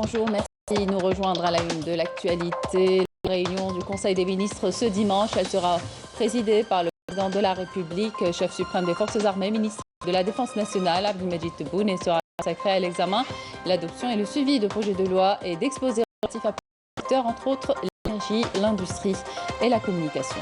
Bonjour, merci de nous rejoindre à la une de l'actualité. La réunion du Conseil des ministres ce dimanche, elle sera présidée par le président de la République, chef suprême des forces armées, ministre de la Défense nationale, Abdelmajid Tebboune, et sera consacrée à l'examen, l'adoption et le suivi de projets de loi et d'exposés relatifs à plusieurs secteurs, entre autres l'énergie, l'industrie et la communication.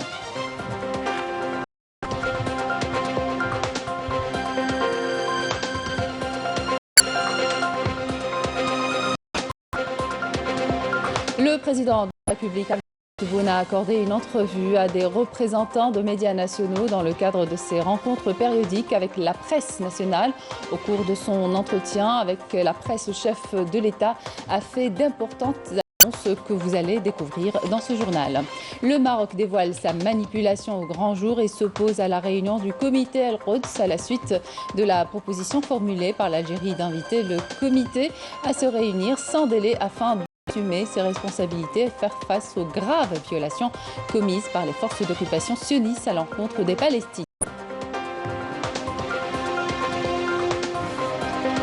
Le président de la République a accordé une entrevue à des représentants de médias nationaux dans le cadre de ses rencontres périodiques avec la presse nationale. Au cours de son entretien avec la presse, le chef de l'État a fait d'importantes annonces que vous allez découvrir dans ce journal. Le Maroc dévoile sa manipulation au grand jour et s'oppose à la réunion du comité El-Quds à la suite de la proposition formulée par l'Algérie d'inviter le comité à se réunir sans délai afin d'assumer ses responsabilités et faire face aux graves violations commises par les forces d'occupation sionistes à l'encontre des Palestiniens.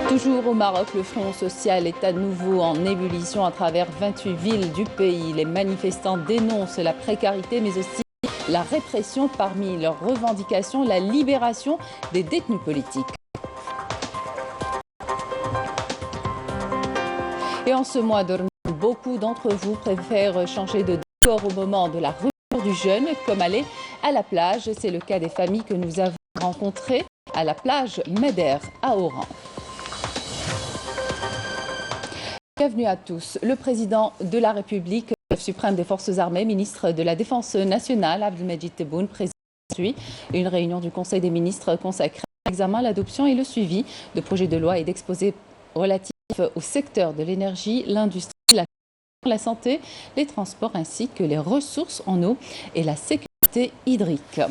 Toujours au Maroc, le Front social est à nouveau en ébullition à travers 28 villes du pays. Les manifestants dénoncent la précarité mais aussi la répression. Parmi leurs revendications, la libération des détenus politiques. Et en ce mois de Ramadan, beaucoup d'entre vous préfèrent changer de décor au moment de la rupture du jeûne, comme aller à la plage. C'est le cas des familles que nous avons rencontrées à la plage Meder à Oran. Bienvenue à tous. Le président de la République, chef suprême des forces armées, ministre de la Défense nationale, Abdelmajid Tebboune, préside une réunion du Conseil des ministres consacrée à l'examen, l'adoption et le suivi de projets de loi et d'exposés relatifs au secteur de l'énergie, l'industrie, la santé, les transports ainsi que les ressources en eau et la sécurité hydrique.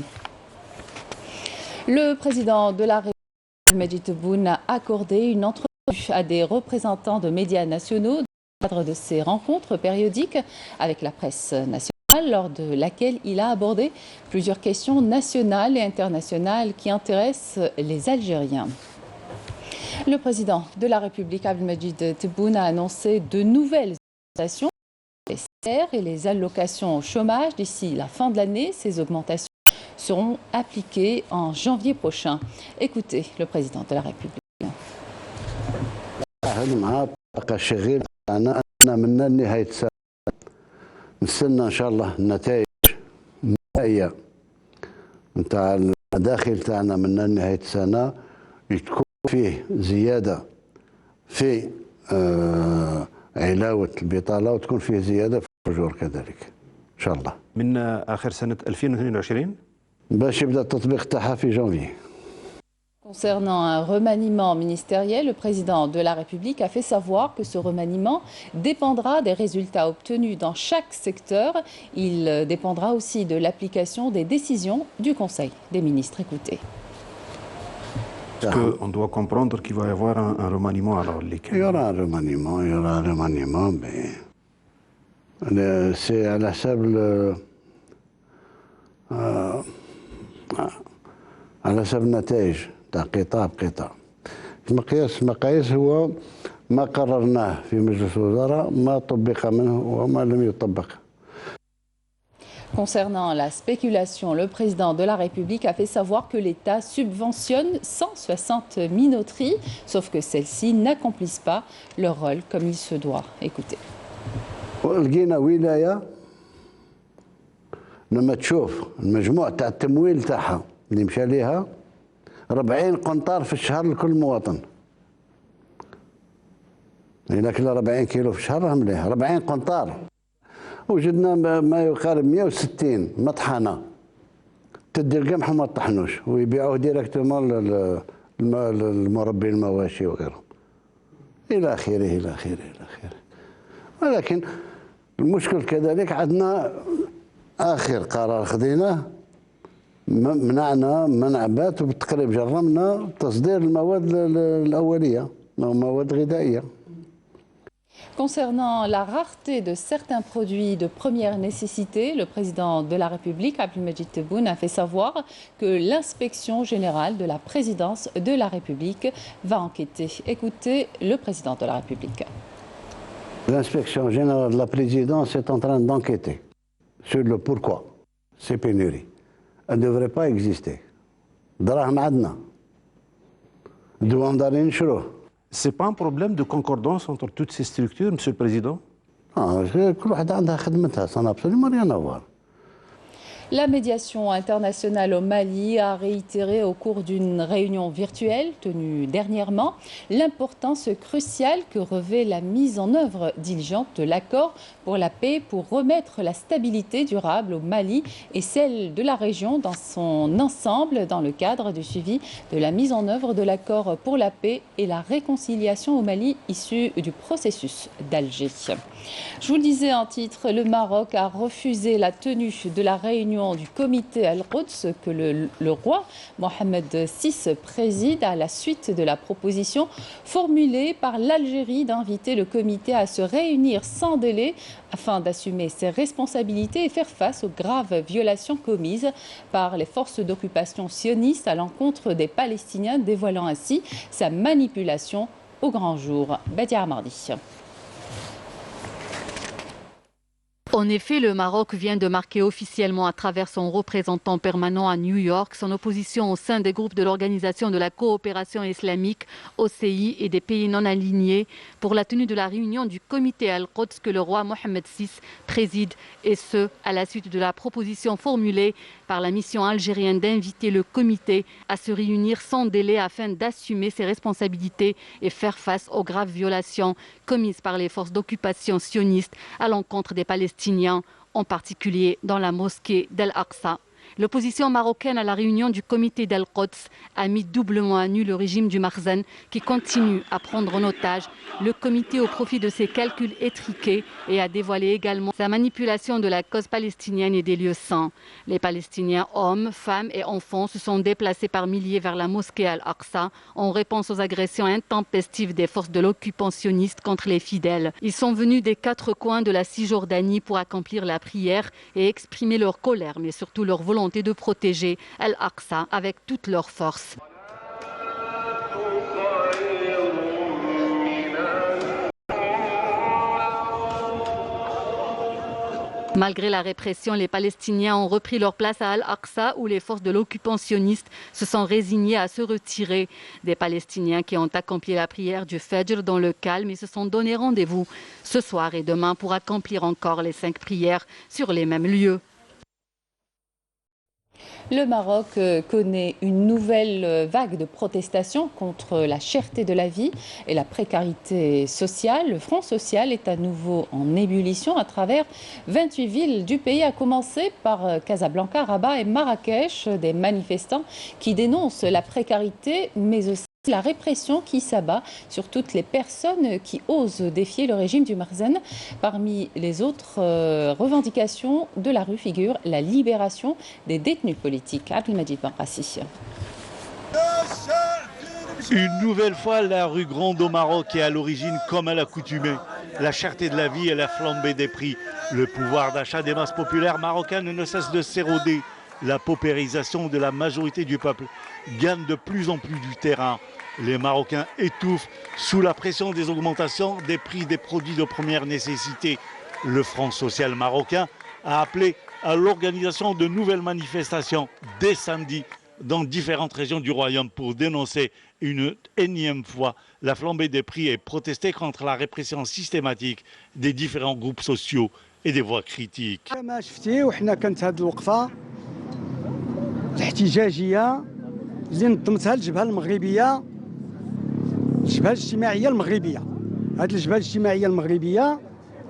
Le président de la République, Abdelmajid Tebboune, a accordé une entrevue à des représentants de médias nationaux dans le cadre de ses rencontres périodiques avec la presse nationale, lors de laquelle il a abordé plusieurs questions nationales et internationales qui intéressent les Algériens. Le président de la République, Abdelmajid Tebboune, a annoncé de nouvelles augmentations des salaires et les allocations au chômage d'ici la fin de l'année. Ces augmentations seront appliquées en janvier prochain. Écoutez le président de la République. مع الشغيل تاعنا أن من نهاية السنة نستنى إن شاء الله النتائج النهائية نتاع المداخل تاعنا من نهاية السنة تكون فيه زيادة في علاوة البطالة وتكون فيه زيادة في الأجور كذلك إن شاء الله. من آخر سنة 2022 باش يبدأ التطبيق تاعها في جانفي. Concernant un remaniement ministériel, le président de la République a fait savoir que ce remaniement dépendra des résultats obtenus dans chaque secteur. Il dépendra aussi de l'application des décisions du Conseil des ministres. Écoutez. On doit comprendre qu'il va y avoir un remaniement. Alors, il y aura un remaniement, mais c'est à la seule نتائج تاع قطاع بقطاع. المقياس هو ما قررناه في مجلس الوزراء ما طبق منه وما لم يطبق. Concernant la spéculation, le président de la République a fait savoir que l'État subventionne 160 minoteries, sauf que celles-ci n'accomplissent pas leur rôle comme il se doit. Écoutez. لقينا ولاية لما تشوف المجموع تاع التمويل تاعها اللي مشى ليها 40 قنطار في الشهر لكل مواطن. إذا كل 40 كيلو في الشهر مليح 40 قنطار. وجدنا ما يقارب 160 مطحنة تدي القمح وما تطحنوش ويبيعوه ديريكتومون للمربي المواشي وغيرهم. إلى آخره إلى آخره إلى آخره. ولكن المشكل كذلك عندنا آخر قرار خذيناه منعنا منع بات وبالتقريب جرمنا تصدير المواد الأولية أو مواد غذائية. Concernant la rareté de certains produits de première nécessité, le président de la République, Abdelmajid Tebboune, a fait savoir que l'inspection générale de la présidence de la République va enquêter. Écoutez le président de la République. L'inspection générale de la présidence est en train d'enquêter sur le pourquoi ces pénuries. Elles ne devraient pas exister. دراهم عندنا. دوام دارين نشروه. C'est pas un problème de concordance entre toutes ces structures, Monsieur le Président? كل واحدة عندها خدمتها. Ça n'a absolument rien à voir. La médiation internationale au Mali a réitéré au cours d'une réunion virtuelle tenue dernièrement l'importance cruciale que revêt la mise en œuvre diligente de l'accord pour la paix pour remettre la stabilité durable au Mali et celle de la région dans son ensemble dans le cadre du suivi de la mise en œuvre de l'accord pour la paix et la réconciliation au Mali issu du processus d'Alger. Je vous le disais en titre, le Maroc a refusé la tenue de la réunion du comité Al-Quds que le roi Mohamed VI préside à la suite de la proposition formulée par l'Algérie d'inviter le comité à se réunir sans délai afin d'assumer ses responsabilités et faire face aux graves violations commises par les forces d'occupation sionistes à l'encontre des Palestiniens, dévoilant ainsi sa manipulation au grand jour. Badia Mardi. En effet, le Maroc vient de marquer officiellement à travers son représentant permanent à New York son opposition au sein des groupes de l'Organisation de la coopération islamique, OCI, et des pays non alignés pour la tenue de la réunion du comité Al-Quds que le roi Mohamed VI préside, et ce, à la suite de la proposition formulée par la mission algérienne d'inviter le comité à se réunir sans délai afin d'assumer ses responsabilités et faire face aux graves violations commises par les forces d'occupation sionistes à l'encontre des Palestiniens, en particulier dans la mosquée d'Al-Aqsa. L'opposition marocaine à la réunion du comité d'Al-Quds a mis doublement à nu le régime du Marzen qui continue à prendre en otage le comité au profit de ses calculs étriqués et a dévoilé également sa manipulation de la cause palestinienne et des lieux saints. Les Palestiniens, hommes, femmes et enfants, se sont déplacés par milliers vers la mosquée Al-Aqsa en réponse aux agressions intempestives des forces de l'occupant sioniste contre les fidèles. Ils sont venus des 4 coins de la Cisjordanie pour accomplir la prière et exprimer leur colère, mais surtout leur volonté de protéger Al-Aqsa avec toutes leurs forces. Malgré la répression, les Palestiniens ont repris leur place à Al-Aqsa où les forces de l'occupant sioniste se sont résignées à se retirer. Des Palestiniens qui ont accompli la prière du Fajr dans le calme et se sont donné rendez-vous ce soir et demain pour accomplir encore les 5 prières sur les mêmes lieux. Le Maroc connaît une nouvelle vague de protestations contre la cherté de la vie et la précarité sociale. Le Front social est à nouveau en ébullition à travers 28 villes du pays, à commencer par Casablanca, Rabat et Marrakech. Des manifestants qui dénoncent la précarité, mais aussi la répression qui s'abat sur toutes les personnes qui osent défier le régime du Marzen. Parmi les autres revendications de la rue figure la libération des détenus politiques. Abdelmajid Benrassi. Une nouvelle fois, la rue Grande au Maroc est à l'origine, comme à l'accoutumée, la cherté de la vie et la flambée des prix. Le pouvoir d'achat des masses populaires marocaines ne cesse de s'éroder. La paupérisation de la majorité du peuple gagne de plus en plus du terrain. Les Marocains étouffent sous la pression des augmentations des prix des produits de première nécessité. Le Front social marocain a appelé à l'organisation de nouvelles manifestations dès samedi dans différentes régions du royaume pour dénoncer une énième fois la flambée des prix et protester contre la répression systématique des différents groupes sociaux et des voix critiques. الاحتجاجيه اللي نظمتها الجبهه المغربيه، الجبهه الاجتماعيه المغربيه. هذه الجبهه الاجتماعيه المغربيه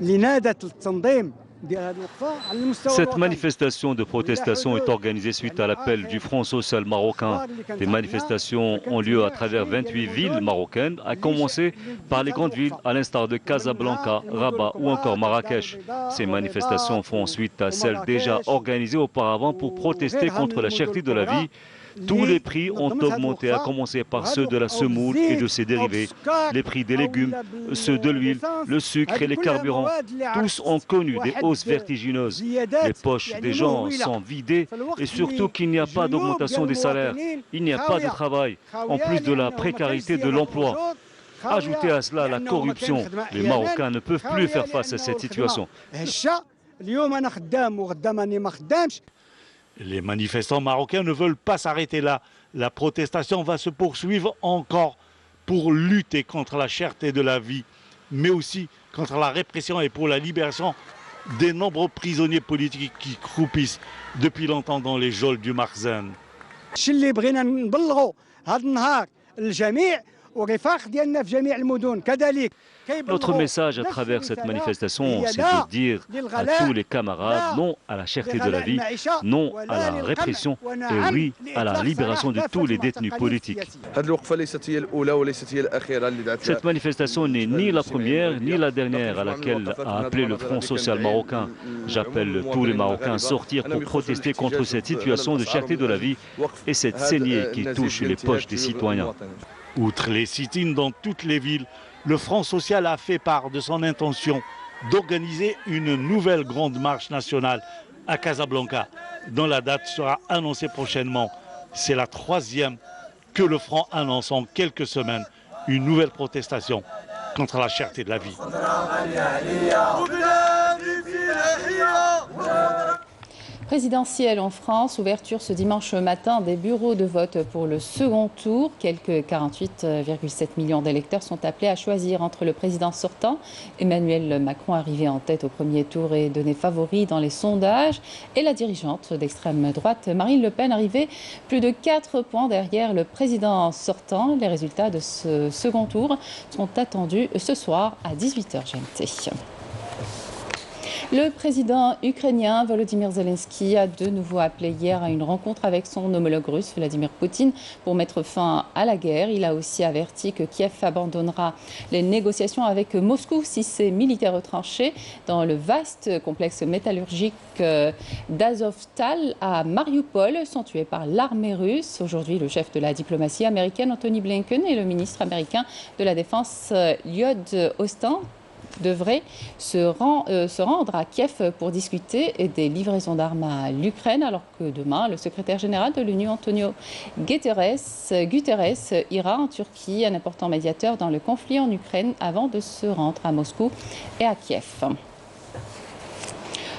اللي نادت للتنظيم ديال هذه الوقفه على المستوى. Cette manifestation de protestation est organisée suite à l'appel du Front social marocain. Des manifestations ont lieu à travers 28 villes marocaines, à commencer par les grandes villes à l'instar de Casablanca, Rabat ou encore Marrakech. Ces manifestations font suite à celles déjà organisées auparavant pour protester contre la cherté de la vie. Tous les prix ont augmenté, à commencer par ceux de la semoule et de ses dérivés, les prix des légumes, ceux de l'huile, le sucre et les carburants. Tous ont connu des hausses vertigineuses. Les poches des gens sont vidées et surtout qu'il n'y a pas d'augmentation des salaires. Il n'y a pas de travail, en plus de la précarité de l'emploi. Ajoutez à cela la corruption. Les Marocains ne peuvent plus faire face à cette situation. Les manifestants marocains ne veulent pas s'arrêter là. La protestation va se poursuivre encore pour lutter contre la cherté de la vie, mais aussi contre la répression et pour la libération des nombreux prisonniers politiques qui croupissent depuis longtemps dans les geôles du Makhzen. Notre message à travers cette manifestation, c'est de dire à tous les camarades non à la cherté de la vie, non à la répression et oui à la libération de tous les détenus politiques. Cette manifestation n'est ni la première ni la dernière à laquelle a appelé le Front social marocain. J'appelle tous les Marocains à sortir pour protester contre cette situation de cherté de la vie et cette saignée qui touche les poches des citoyens. Outre les sit-ins dans toutes les villes, le Front social a fait part de son intention d'organiser une nouvelle grande marche nationale à Casablanca, dont la date sera annoncée prochainement. C'est la 3e que le Front annonce en quelques semaines une nouvelle protestation contre la cherté de la vie. Présidentielle en France, ouverture ce dimanche matin des bureaux de vote pour le second tour. Quelques 48,7 millions d'électeurs sont appelés à choisir entre le président sortant, Emmanuel Macron, arrivé en tête au premier tour et donné favori dans les sondages, et la dirigeante d'extrême droite, Marine Le Pen, arrivée plus de 4 points derrière le président sortant. Les résultats de ce second tour sont attendus ce soir à 18h GMT. Le président ukrainien Volodymyr Zelensky a de nouveau appelé hier à une rencontre avec son homologue russe Vladimir Poutine pour mettre fin à la guerre. Il a aussi averti que Kiev abandonnera les négociations avec Moscou si ses militaires retranchés dans le vaste complexe métallurgique d'Azovstal à Mariupol sont tués par l'armée russe. Aujourd'hui, le chef de la diplomatie américaine Antony Blinken et le ministre américain de la Défense Lloyd Austin devrait se rendre à Kiev pour discuter des livraisons d'armes à l'Ukraine, alors que demain, le secrétaire général de l'Union, Antonio Guterres, ira en Turquie, un important médiateur dans le conflit en Ukraine, avant de se rendre à Moscou et à Kiev.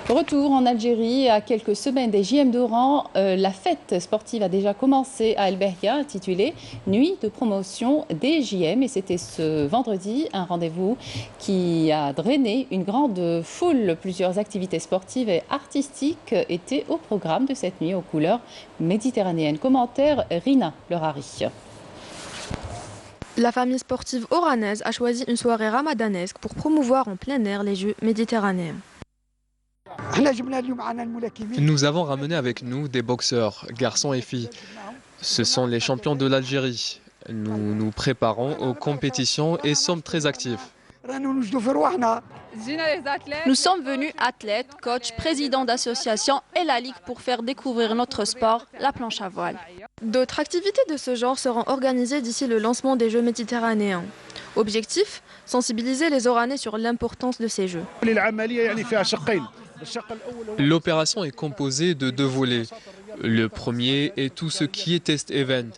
Retour en Algérie, à quelques semaines des JM d'Oran, la fête sportive a déjà commencé à El Berria, intitulée Nuit de promotion des JM. Et c'était ce vendredi, un rendez-vous qui a drainé une grande foule. Plusieurs activités sportives et artistiques étaient au programme de cette nuit aux couleurs méditerranéennes. Commentaire Rina Lerari. La famille sportive oranaise a choisi une soirée ramadanesque pour promouvoir en plein air les Jeux méditerranéens. Nous avons ramené avec nous des boxeurs, garçons et filles. Ce sont les champions de l'Algérie. Nous nous préparons aux compétitions et sommes très actifs. Nous sommes venus athlètes, coachs, présidents d'associations et la Ligue pour faire découvrir notre sport, la planche à voile. D'autres activités de ce genre seront organisées d'ici le lancement des Jeux méditerranéens. Objectif, sensibiliser les Oranais sur l'importance de ces Jeux. L'opération est composée de 2 volets. Le premier est tout ce qui est test event,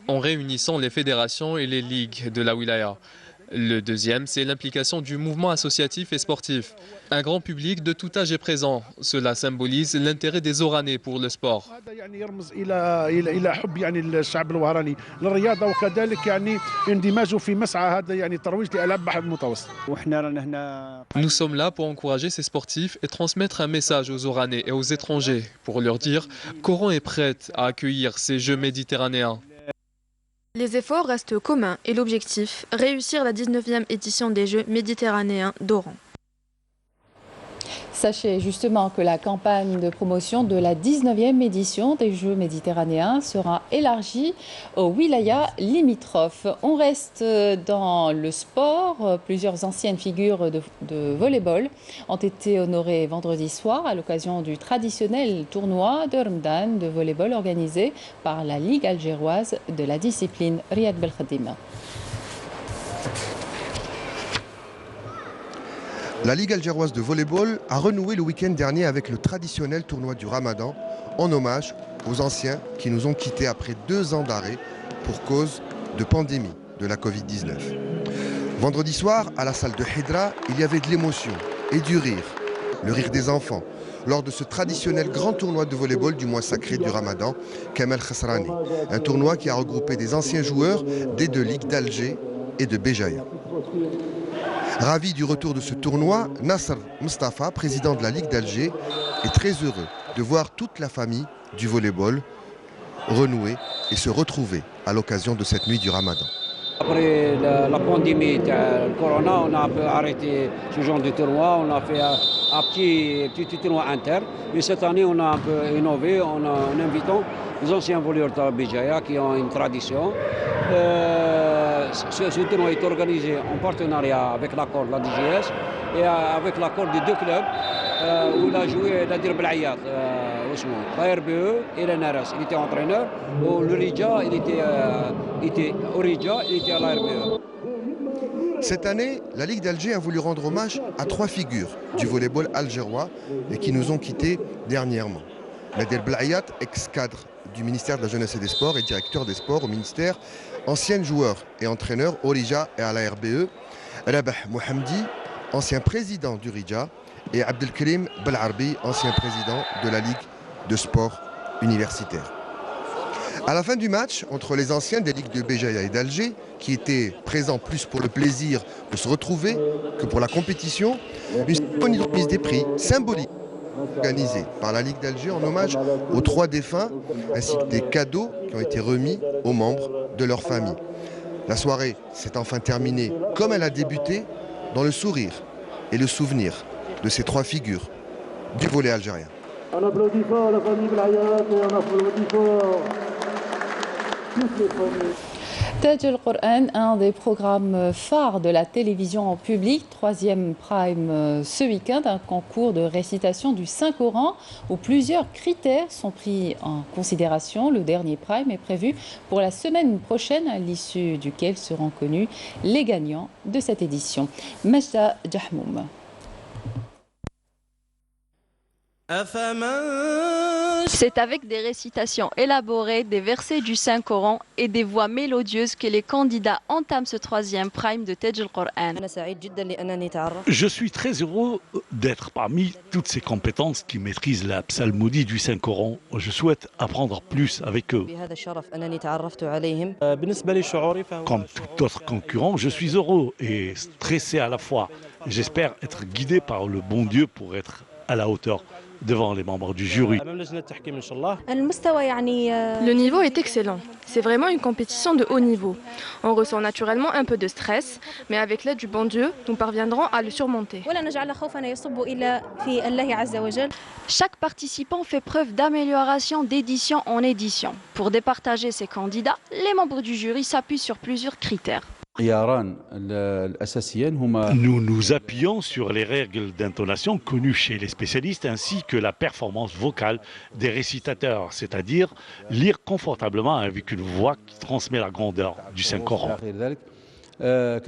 en réunissant les fédérations et les ligues de la wilaya. Le deuxième, c'est l'implication du mouvement associatif et sportif. Un grand public de tout âge est présent. Cela symbolise l'intérêt des Oranais pour le sport. Nous sommes là pour encourager ces sportifs et transmettre un message aux Oranais et aux étrangers pour leur dire qu'Oran est prête à accueillir ces Jeux méditerranéens. Les efforts restent communs et l'objectif, réussir la 19e édition des Jeux méditerranéens d'Oran. Sachez justement que la campagne de promotion de la 19e édition des Jeux méditerranéens sera élargie aux wilayas limitrophes. On reste dans le sport. Plusieurs anciennes figures de volley-ball ont été honorées vendredi soir à l'occasion du traditionnel tournoi de Ramadan de volley-ball organisé par la Ligue algéroise de la discipline. Riyad Belkhadim. La Ligue algéroise de volleyball a renoué le week-end dernier avec le traditionnel tournoi du Ramadan en hommage aux anciens qui nous ont quittés après 2 ans d'arrêt pour cause de pandémie de la Covid-19. Vendredi soir, à la salle de Hydra, il y avait de l'émotion et du rire, le rire des enfants, lors de ce traditionnel grand tournoi de volley-ball du mois sacré du Ramadan, Kamel Khasrani. Un tournoi qui a regroupé des anciens joueurs des deux ligues d'Alger et de Béjaïa. Ravi du retour de ce tournoi, Nasser Mustafa, président de la Ligue d'Alger, est très heureux de voir toute la famille du volley-ball renouer et se retrouver à l'occasion de cette nuit du Ramadan. Après la pandémie du corona, on a un peu arrêté ce genre de tournoi. On a fait un petit tournoi interne. Mais cette année, on a un peu innové en invitant les anciens volleyeurs de Béjaïa qui ont une tradition. Ce tournoi est organisé en partenariat avec l'accord de la DGS et avec l'accord des deux clubs où il a joué Nadir Belayat, la RBE et la NRS. Il était entraîneur. Le Rija, il était au Rija, il était à la RBE. Cette année, la Ligue d'Alger a voulu rendre hommage à 3 figures du volleyball algérois et qui nous ont quittés dernièrement. Nadir Belayat, ex-cadre du ministère de la Jeunesse et des Sports et directeur des sports au ministère, ancien joueur et entraîneur au Rija et à la RBE. Rabah Mohamdi, ancien président du Rija, et Abdelkrim Belarbi, ancien président de la Ligue de sport universitaire. À la fin du match, entre les anciens des ligues de Béjaïa et d'Alger, qui étaient présents plus pour le plaisir de se retrouver que pour la compétition, une cérémonie de remise des prix symbolique organisée par la Ligue d'Alger en hommage aux 3 défunts, ainsi que des cadeaux qui ont été remis aux membres de leur famille. La soirée s'est enfin terminée comme elle a débuté, dans le sourire et le souvenir de ces 3 figures du volley algérien. On applaudit fort la famille Belayat et on applaudit fort toutes les familles. Taj al-Qur'an, un des programmes phares de la télévision en public, 3e prime ce week-end, un concours de récitation du Saint-Coran où plusieurs critères sont pris en considération. Le dernier prime est prévu pour la semaine prochaine, à l'issue duquel seront connus les gagnants de cette édition. Majda Jahmoum. C'est avec des récitations élaborées, des versets du Saint-Coran et des voix mélodieuses que les candidats entament ce 3e prime de Taj al-Qur'an. Je suis très heureux d'être parmi toutes ces compétences qui maîtrisent la psalmodie du Saint-Coran. Je souhaite apprendre plus avec eux. Comme tout autre concurrent, je suis heureux et stressé à la fois. J'espère être guidé par le bon Dieu pour être à la hauteur devant les membres du jury. Le niveau est excellent. C'est vraiment une compétition de haut niveau. On ressent naturellement un peu de stress, mais avec l'aide du bon Dieu, nous parviendrons à le surmonter. Chaque participant fait preuve d'amélioration d'édition en édition. Pour départager ses candidats, les membres du jury s'appuient sur plusieurs critères. Nous nous appuyons sur les règles d'intonation connues chez les spécialistes ainsi que la performance vocale des récitateurs, c'est-à-dire lire confortablement avec une voix qui transmet la grandeur du Saint-Coran. Taj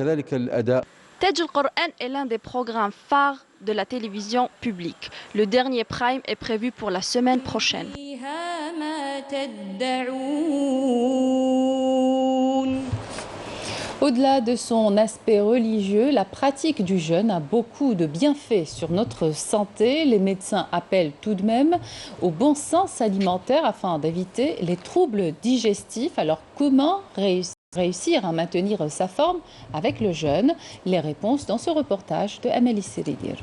al-Qur'an est l'un des programmes phares de la télévision publique. Le dernier prime est prévu pour la semaine prochaine. Au-delà de son aspect religieux, la pratique du jeûne a beaucoup de bienfaits sur notre santé. Les médecins appellent tout de même au bon sens alimentaire afin d'éviter les troubles digestifs. Alors comment réussir à maintenir sa forme avec le jeûne? Les réponses dans ce reportage de Amélie Seridir.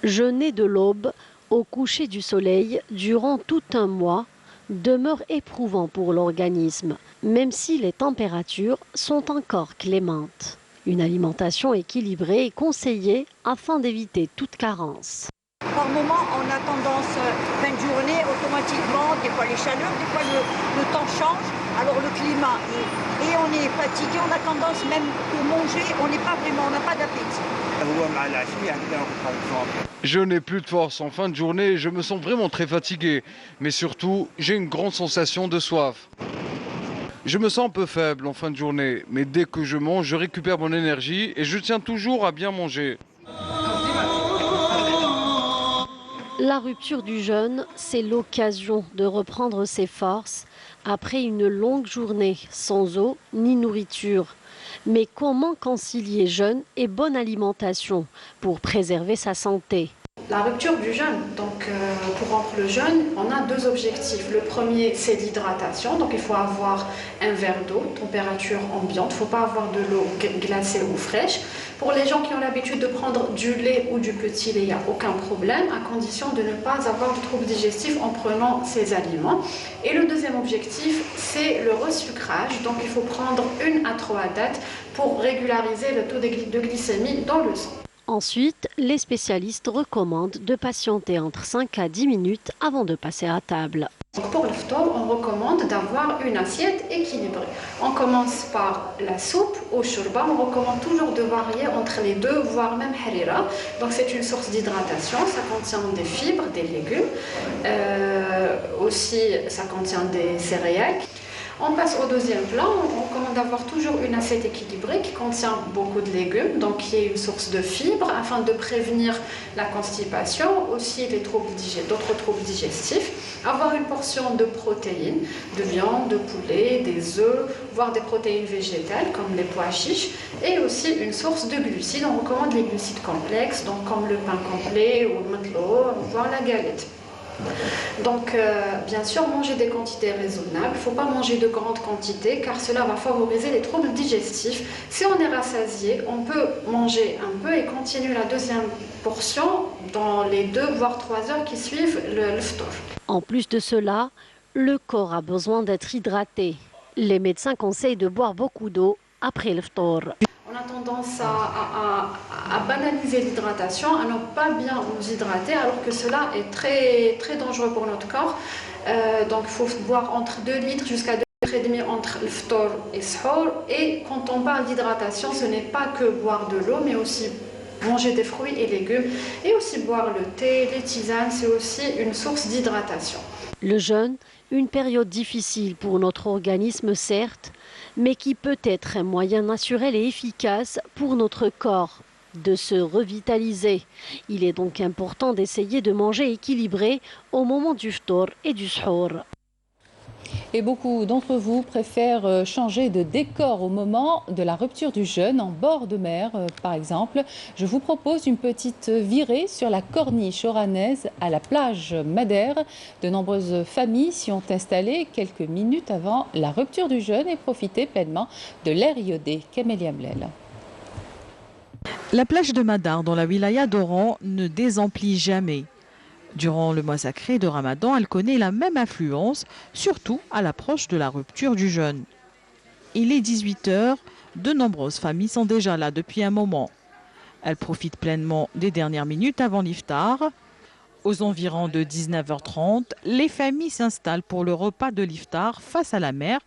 Jeûner de l'aube au coucher du soleil durant tout un mois demeure éprouvant pour l'organisme, même si les températures sont encore clémentes. Une alimentation équilibrée est conseillée afin d'éviter toute carence. Par moment, on a tendance, fin de journée, automatiquement, des fois les chaleurs, des fois le temps change, alors le climat, et on est fatigué, on a tendance même pour manger, on n'est pas vraiment, on n'a pas d'appétit. Je n'ai plus de force en fin de journée, je me sens vraiment très fatigué, mais surtout, j'ai une grande sensation de soif. Je me sens un peu faible en fin de journée, mais dès que je mange, je récupère mon énergie et je tiens toujours à bien manger. La rupture du jeûne, c'est l'occasion de reprendre ses forces après une longue journée sans eau ni nourriture. Mais comment concilier jeûne et bonne alimentation pour préserver sa santé? La rupture du jeûne, donc pour rompre le jeûne, on a deux objectifs. Le premier, c'est l'hydratation, donc il faut avoir un verre d'eau, température ambiante, il ne faut pas avoir de l'eau glacée ou fraîche. Pour les gens qui ont l'habitude de prendre du lait ou du petit lait, il n'y a aucun problème, à condition de ne pas avoir de troubles digestifs en prenant ces aliments. Et le deuxième objectif, c'est le resucrage, donc il faut prendre 1 à 3 dates pour régulariser le taux de glycémie dans le sang. Ensuite, les spécialistes recommandent de patienter entre 5 à 10 minutes avant de passer à table. Pour l'iftar, on recommande d'avoir une assiette équilibrée. On commence par la soupe au shurba. On recommande toujours de varier entre les deux, voire même harira. Donc c'est une source d'hydratation. Ça contient des fibres, des légumes. Aussi, ça contient des céréales. On passe au deuxième plat, on recommande d'avoir toujours une assiette équilibrée qui contient beaucoup de légumes, donc qui est une source de fibres afin de prévenir la constipation, aussi d'autres troubles digestifs. Avoir une portion de protéines, de viande, de poulet, des œufs, voire des protéines végétales comme les pois chiches, et aussi une source de glucides. On recommande les glucides complexes, donc comme le pain complet ou le matlo, voire la galette. Donc, bien sûr, manger des quantités raisonnables. Il ne faut pas manger de grandes quantités car cela va favoriser les troubles digestifs. Si on est rassasié, on peut manger un peu et continuer la deuxième portion dans les 2 voire 3 heures qui suivent le ftour. En plus de cela, le corps a besoin d'être hydraté. Les médecins conseillent de boire beaucoup d'eau après le ftour. On a tendance à banaliser l'hydratation, à ne pas bien nous hydrater, alors que cela est très, très dangereux pour notre corps. Donc il faut boire entre 2 litres jusqu'à 2,5 litres entre le ftour et le sahur. Et quand on parle d'hydratation, ce n'est pas que boire de l'eau, mais aussi manger des fruits et légumes. Et aussi boire le thé, les tisanes, c'est aussi une source d'hydratation. Le jeûne, une période difficile pour notre organisme, certes, mais qui peut être un moyen naturel et efficace pour notre corps de se revitaliser. Il est donc important d'essayer de manger équilibré au moment du ftour et du sahur. Et beaucoup d'entre vous préfèrent changer de décor au moment de la rupture du jeûne, en bord de mer par exemple. Je vous propose une petite virée sur la corniche oranaise à la plage Madère. De nombreuses familles s'y ont installées quelques minutes avant la rupture du jeûne et profitaient pleinement de l'air iodé. Camélia Mlel. La plage de Madar dans la wilaya d'Oran ne désemplit jamais. Durant le mois sacré de Ramadan, elle connaît la même affluence, surtout à l'approche de la rupture du jeûne. Il est 18 h, de nombreuses familles sont déjà là depuis un moment. Elles profitent pleinement des dernières minutes avant l'iftar. Aux environs de 19 h 30, les familles s'installent pour le repas de l'iftar face à la mer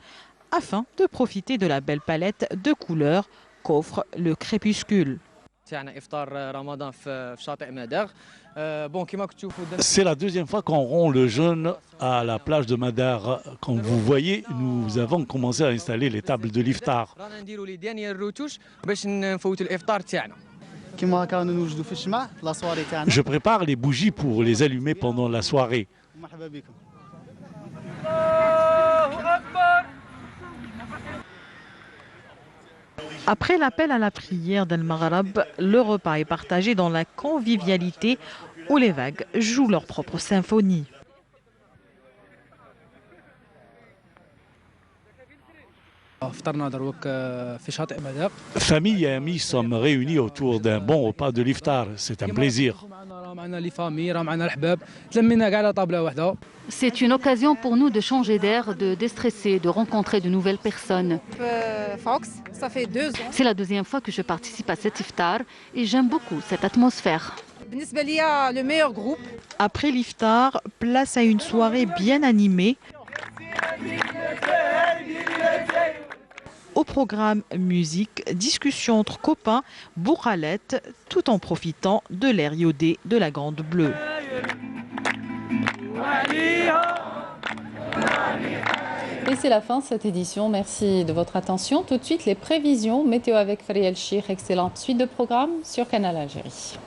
afin de profiter de la belle palette de couleurs qu'offre le crépuscule. C'est la deuxième fois qu'on rompt le jeûne à la plage de Madar. Comme vous voyez, nous avons commencé à installer les tables de l'iftar. Je prépare les bougies pour les allumer pendant la soirée. Après l'appel à la prière d'Al-Maghrib, le repas est partagé dans la convivialité où les vagues jouent leur propre symphonie. Famille et amis sommes réunis autour d'un bon repas de l'iftar. C'est un plaisir. C'est une occasion pour nous de changer d'air, de déstresser, de rencontrer de nouvelles personnes. Ça fait 2 ans. C'est la deuxième fois que je participe à cet iftar et j'aime beaucoup cette atmosphère. Le meilleur groupe. Après l'iftar, place à une soirée bien animée. Au programme musique, discussion entre copains, bourralette, tout en profitant de l'air iodé de la Grande Bleue. Et c'est la fin de cette édition. Merci de votre attention. Tout de suite, les prévisions météo avec Fariel Chir. Excellente suite de programmes sur Canal Algérie.